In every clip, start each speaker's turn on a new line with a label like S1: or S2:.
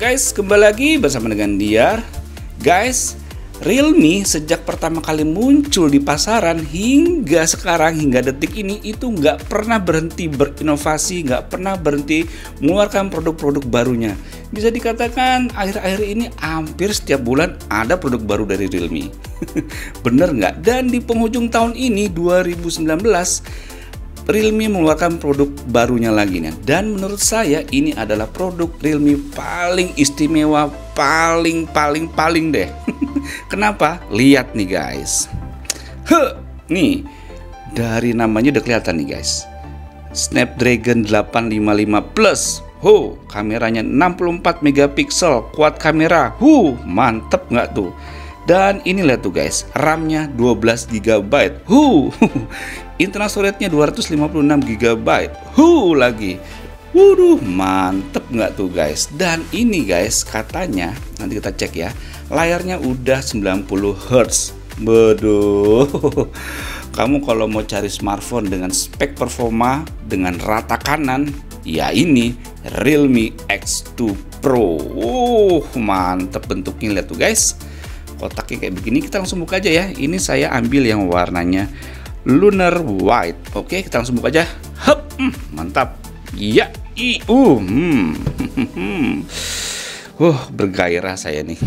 S1: guys, kembali lagi bersama dengan Diar. Guys, Realme sejak pertama kali muncul di pasaran hingga sekarang, hingga detik ini itu nggak pernah berhenti berinovasi, nggak pernah berhenti mengeluarkan produk-produk barunya. Bisa dikatakan akhir-akhir ini hampir setiap bulan ada produk baru dari Realme. Bener nggak? Dan di penghujung tahun ini 2019 Realme mengeluarkan produk barunya lagi nih. Dan menurut saya ini adalah produk Realme paling istimewa, paling deh. Kenapa? Lihat nih guys. Nih dari namanya udah kelihatan nih guys. Snapdragon 855 Plus. Kameranya 64 megapiksel, quad kamera. Mantep nggak tuh? Dan ini lihat tuh guys, RAM-nya 12 GB. Internal storage-nya 256 GB. Lagi. Waduh, mantep nggak tuh guys? Dan ini guys, katanya nanti kita cek ya, layarnya udah 90 Hz. Beduh. Kamu kalau mau cari smartphone dengan spek performa dengan rata kanan, ya ini Realme X2 Pro. Mantep bentuknya, lihat tuh guys. Kotaknya kayak begini, kita langsung buka aja ya. Ini saya ambil yang warnanya Lunar White. Oke, kita langsung buka aja. Mantap. Ya, bergairah saya nih.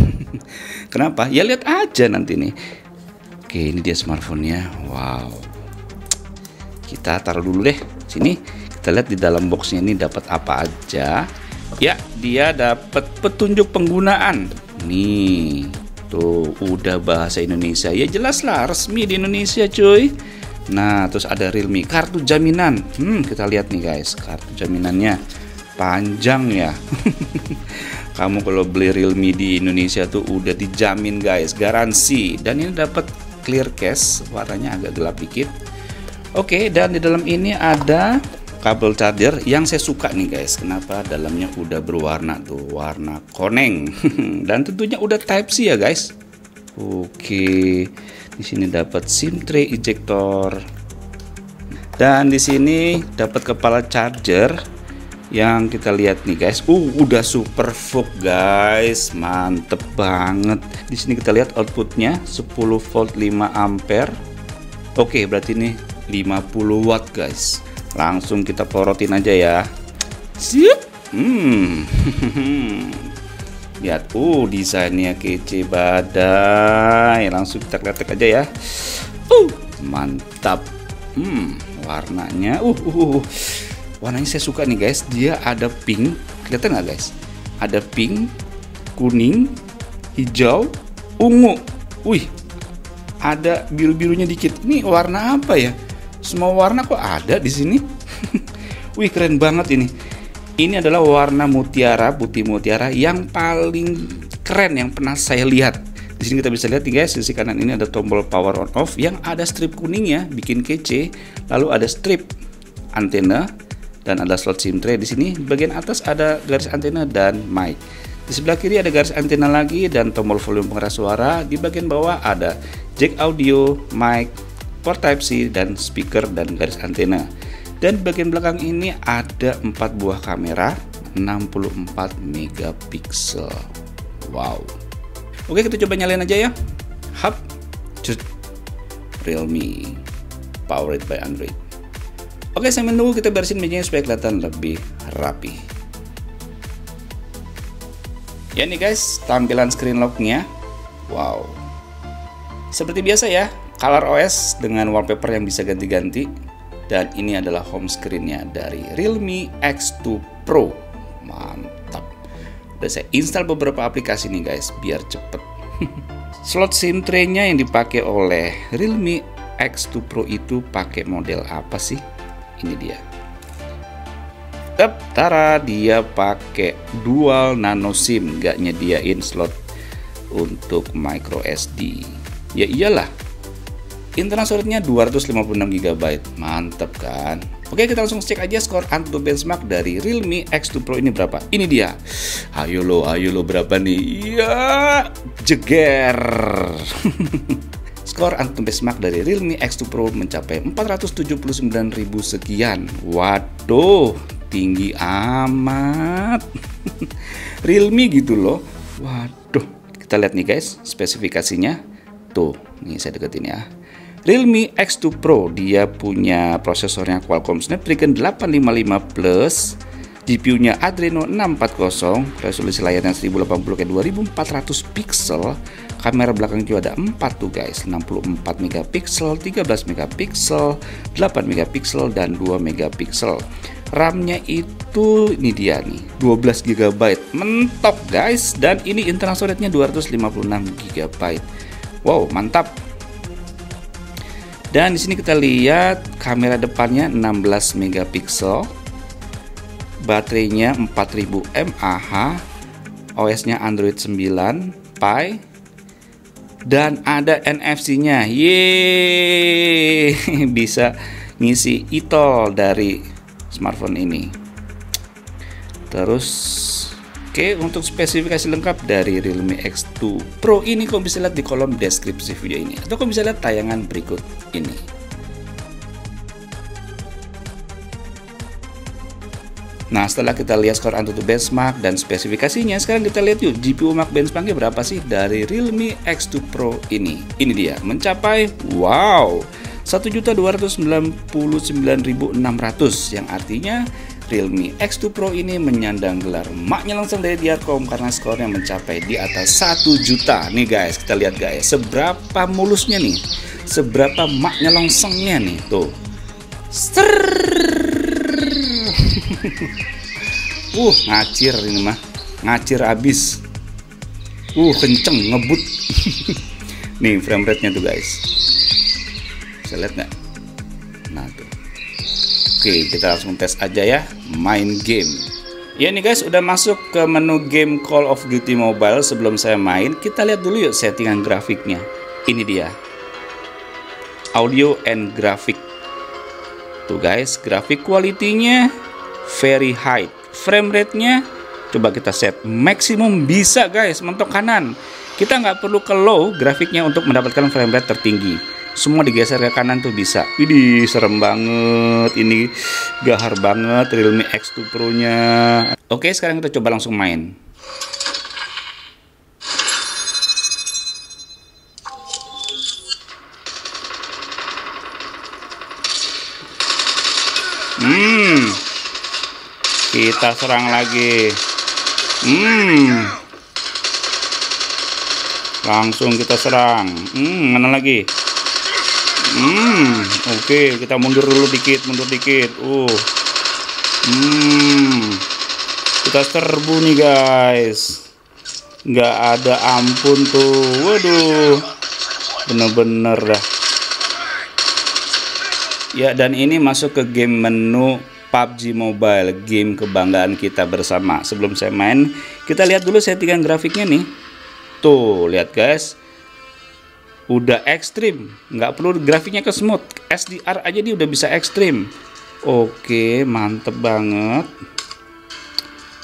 S1: Kenapa? Ya lihat aja nanti nih. Oke, ini dia smartphone-nya. Wow. Kita taruh dulu deh sini. Kita lihat di dalam boxnya ini dapat apa aja. Ya, dia dapat petunjuk penggunaan. Nih. Tuh, udah bahasa Indonesia. Ya jelas lah, resmi di Indonesia cuy. Nah, terus ada Realme kartu jaminan. Kita lihat nih guys, kartu jaminannya panjang ya. Kamu kalau beli Realme di Indonesia tuh udah dijamin guys, garansi. Dan ini dapat clear case, warnanya agak gelap dikit. Oke, dan di dalam ini ada kabel charger yang saya suka nih guys. Kenapa? Dalamnya udah berwarna tuh, warna koneng. Dan tentunya udah Type C ya guys. Oke. Di sini dapat SIM tray ejector. Dan di sini dapat kepala charger yang kita lihat nih guys. Udah super fog guys. Mantep banget. Di sini kita lihat outputnya 10 volt 5 ampere. Oke, berarti ini 50 watt guys. Langsung kita porotin aja ya. Siap. Lihat, desainnya kece badai. Langsung kita kletek aja ya. Mantap. Warnanya, warnanya saya suka nih guys. Dia ada pink, kelihatan nggak guys? Ada pink, kuning, hijau, ungu. Ada biru-birunya dikit. Ini warna apa ya? Semua warna kok ada di sini. Keren banget ini. Ini adalah warna mutiara, putih mutiara yang paling keren yang pernah saya lihat. Di sini kita bisa lihat nih guys, sisi kanan ini ada tombol power on off yang ada strip kuningnya, bikin kece. Lalu ada strip antena dan ada slot SIM tray. Di sini bagian atas ada garis antena dan mic. Di sebelah kiri ada garis antena lagi dan tombol volume pengeras suara. Di bagian bawah ada jack audio, mic, port Type C dan speaker dan garis antena. Dan bagian belakang ini ada 4 buah kamera 64 megapiksel. Wow. Oke, kita coba nyalain aja ya. Realme powered by Android. Oke, sambil nunggu kita beresin mejanya supaya kelihatan lebih rapi. Ya nih guys, tampilan screen lock-nya. Wow. Seperti biasa ya, ColorOS dengan wallpaper yang bisa ganti-ganti. Dan ini adalah home screen-nya dari Realme X2 Pro. Mantap. Udah saya install beberapa aplikasi nih guys, biar cepet. Slot SIM tray-nya yang dipakai oleh Realme X2 Pro itu pakai model apa sih? Ini dia. Tara, dia pakai dual nano SIM, nggak nyediain slot untuk micro SD. Ya iyalah. Internal storage-nya 256 GB. Mantap kan? Oke, kita langsung cek aja skor Antutu benchmark dari Realme X2 Pro ini berapa. Ini dia. Ayo lo berapa nih? Ya, jeger. Skor Antutu benchmark dari Realme X2 Pro mencapai 479.000 sekian. Waduh, tinggi amat. Realme gitu loh. Waduh, kita lihat nih guys spesifikasinya. Tuh, nih saya deketin ya. Realme X2 Pro, dia punya prosesornya Qualcomm Snapdragon 855 Plus, GPU-nya Adreno 640, resolusi layarnya 1080x2400 pixel, kamera belakang juga ada 4 tuh guys, 64 megapiksel, 13 megapiksel, 8 megapiksel dan 2 megapiksel. RAM-nya itu ini dia nih, 12 GB. Mentok guys, dan ini internal storage-nya 256 GB. Wow, mantap. Dan di sini kita lihat kamera depannya 16 megapiksel, baterainya 4000 mAh, OS-nya Android 9 Pie, dan ada NFC-nya. Yeay, bisa ngisi e-tol dari smartphone ini. Terus oke, untuk spesifikasi lengkap dari Realme X2 Pro ini kau bisa lihat di kolom deskripsi video ini, atau kau bisa lihat tayangan berikut ini. Nah, setelah kita lihat skor AnTuTu benchmark dan spesifikasinya, sekarang kita lihat yuk GPU Max benchmarknya berapa sih dari Realme X2 Pro ini. Ini dia, mencapai wow 1.299.600, yang artinya Realme X2 Pro ini menyandang gelar maknya langsung dari Diarcom karena skornya mencapai di atas 1 juta. Nih guys, kita lihat guys, seberapa mulusnya nih, seberapa maknya langsungnya nih, tuh. Ngacir ini mah, ngacir abis. Kenceng, ngebut. Nih frame rate-nya tuh guys, bisa lihat nggak? Nah tuh. Oke, kita langsung tes aja ya, main game. Ya nih guys, udah masuk ke menu game Call of Duty Mobile. Sebelum saya main, kita lihat dulu yuk settingan grafiknya. Ini dia, audio and graphic. Tuh guys, grafik quality-nya very high. Frame rate-nya coba kita set maksimum, bisa guys, mentok kanan. Kita nggak perlu ke low grafiknya untuk mendapatkan frame rate tertinggi. Semua digeser ke kanan tuh bisa. Widih, serem banget. Ini gahar banget Realme X2 Pro nya. Oke, sekarang kita coba langsung main. Kita serang lagi. Langsung kita serang. Mana lagi? Oke, kita mundur dulu dikit, kita serbu nih guys, nggak ada ampun tuh. Waduh, bener-bener dah. Ya, dan ini masuk ke game menu PUBG Mobile, game kebanggaan kita bersama. Sebelum saya main, kita lihat dulu settingan grafiknya nih. Tuh, lihat guys, udah ekstrim, nggak perlu grafiknya ke smooth, SDR aja dia udah bisa ekstrim. Oke, mantep banget.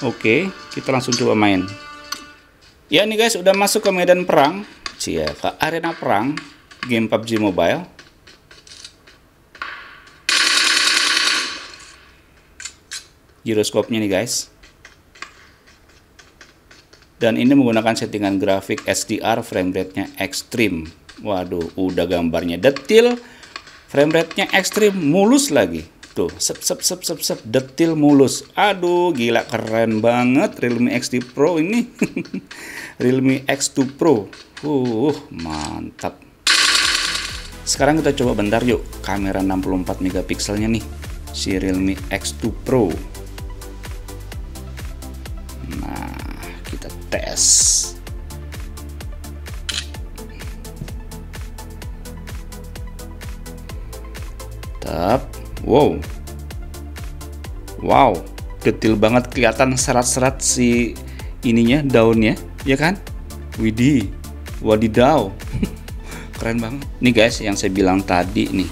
S1: Oke, kita langsung coba main. Ya nih guys, udah masuk ke medan perang, ke arena perang game PUBG Mobile. Giroskopnya nih guys, dan ini menggunakan settingan grafik SDR, frame rate-nya ekstrim. Waduh, udah gambarnya detil, frame rate-nya ekstrim, mulus lagi. Tuh, detil mulus. Aduh, gila, keren banget Realme X2 Pro ini. Realme X2 Pro. Mantap. Sekarang kita coba bentar yuk kamera 64 megapikselnya nih, si Realme X2 Pro. Nah, kita tes. Wow, detail banget, kelihatan serat-serat si ininya, daunnya, ya kan? Widih, wadidaw. Keren banget. Nih guys, yang saya bilang tadi nih,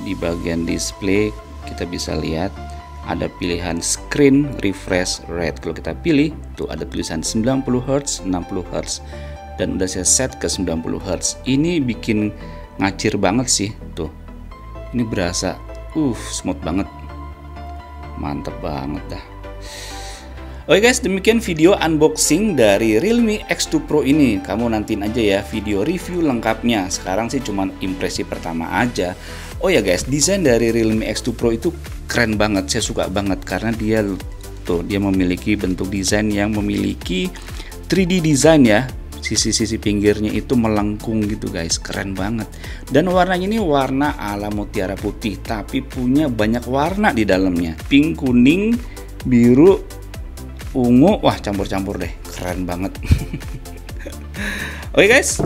S1: di bagian display kita bisa lihat ada pilihan screen refresh rate. Kalau kita pilih, tuh ada tulisan 90 Hz, 60 Hz, dan udah saya set ke 90 Hz. Ini bikin ngacir banget sih, tuh. Ini berasa smooth banget. Mantep banget dah. Oke guys, demikian video unboxing dari Realme X2 Pro ini. Kamu nantiin aja ya video review lengkapnya. Sekarang sih cuman impresi pertama aja. Oh ya guys, desain dari Realme X2 Pro itu keren banget. Saya suka banget karena dia memiliki bentuk desain yang memiliki 3D design ya. Sisi-sisi pinggirnya itu melengkung gitu guys, keren banget. Dan warnanya ini warna ala mutiara putih, tapi punya banyak warna di dalamnya. Pink, kuning, biru, ungu, wah campur-campur deh, keren banget. Oke guys,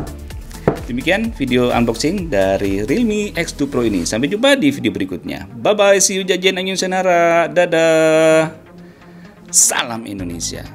S1: demikian video unboxing dari Realme X2 Pro ini. Sampai jumpa di video berikutnya. Bye bye, see you jajan Anyun Senara, dadah. Salam Indonesia.